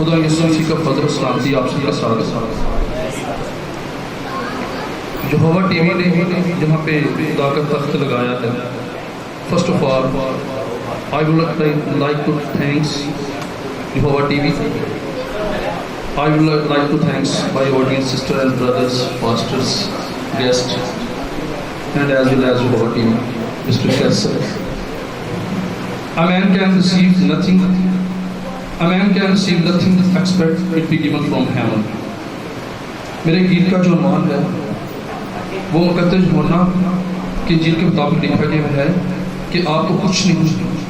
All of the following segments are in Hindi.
खुदा यीशु मसीह का फजल सलामती आप सबका स्वागत है। यहोवा टीवी ने जहाँ पे खुदा का तख्त लगाया है, first of all I would like to thanks Jehovah TV. I would like to thanks my audience, sister and brothers, pastors, guests, and as well as Jehovah team, Mr. Kessler. A man can receive nothing except it be given from heaven. मेरे गीत का जो मान है वो मुकद्दस होना कि जिनके मुताबिक लिखा गया है कि आपको कुछ नहीं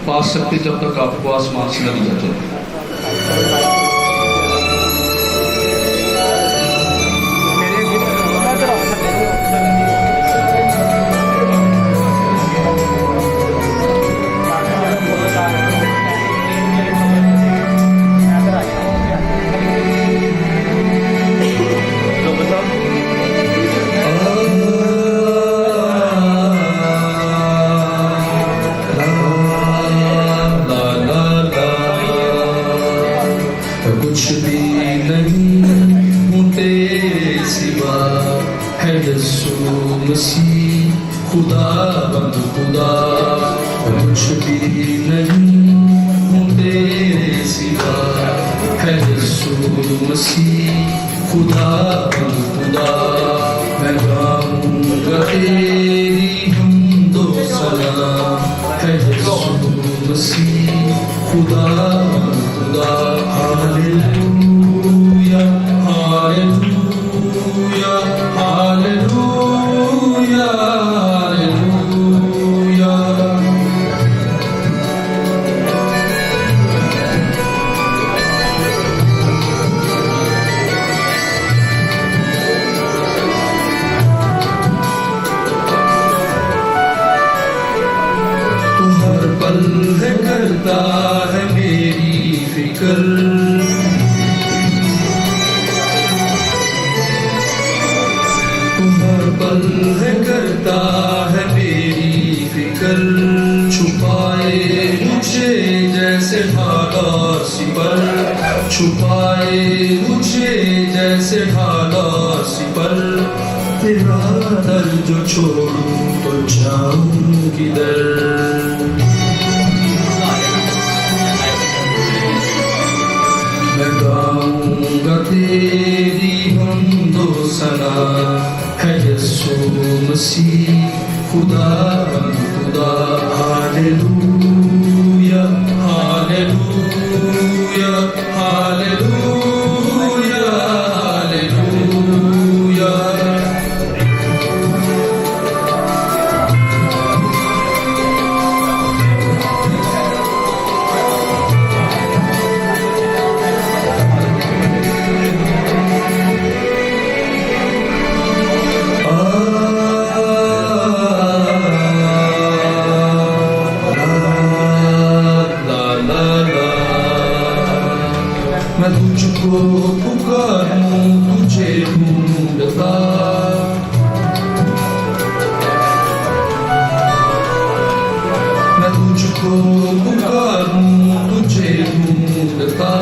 पा सकते जब तक आपको आसमान से न दिया जाए। कुछ भी नहीं हूँ तेरे सिवा है यीशु मसीह खुदा बंद खुदा। कुछ भी नहीं हूँ तेरे सिवा है यीशु मसीह खुदा बंद खुदा। मैं गाऊंगा तेरी हमदो सना है यीशु मसीह खुदा बंद खुदा। Hallelujah, hallelujah, hallelujah, hallelujah. तू हर पल है करता है मेरी फिक्र, पल है करता है मेरी फिक्र। छुपाए मुझे जैसे ढाला सिपर, छुपाए मुझे जैसे ढाला सिपर। तेरा दर जो छोड़ूं तो जाऊं किधर। मैं गाऊंगा तेरी हमदो सना है यीशु मसीह खुदा बंद खुदा। Hallelujah hallelujah hallelujah hallelujah. मैं तुझको पुकारूं तुझे ढूंढता, मैं तुझको पुकारूं तुझे ढूंढता।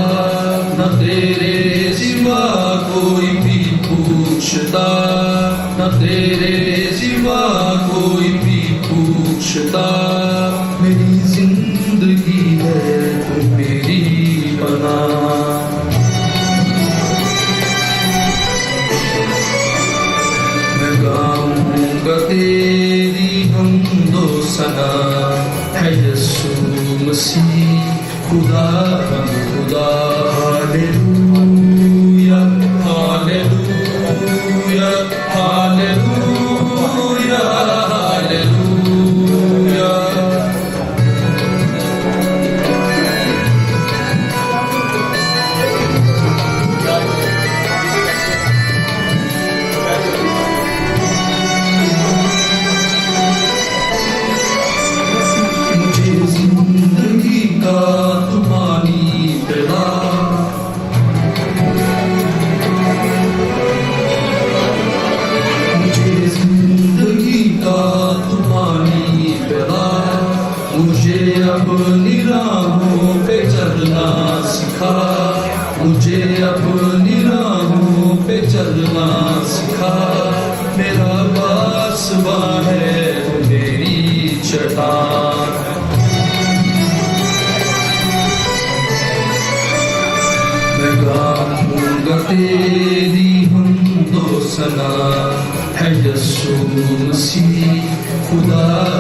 न तेरे सिवा कोई भी पूछता, न तेरे सिवा कोई भी पूछता। मेरी जिंदगी है तू मेरी पनाह। गाऊंगा तेरी हमदो सना है यीशु मसीह खुदा बंद खुदा। Hallelujah hallelujah hallelujah hallelujah. जिंदगी का तुम्हारी पिला खुदा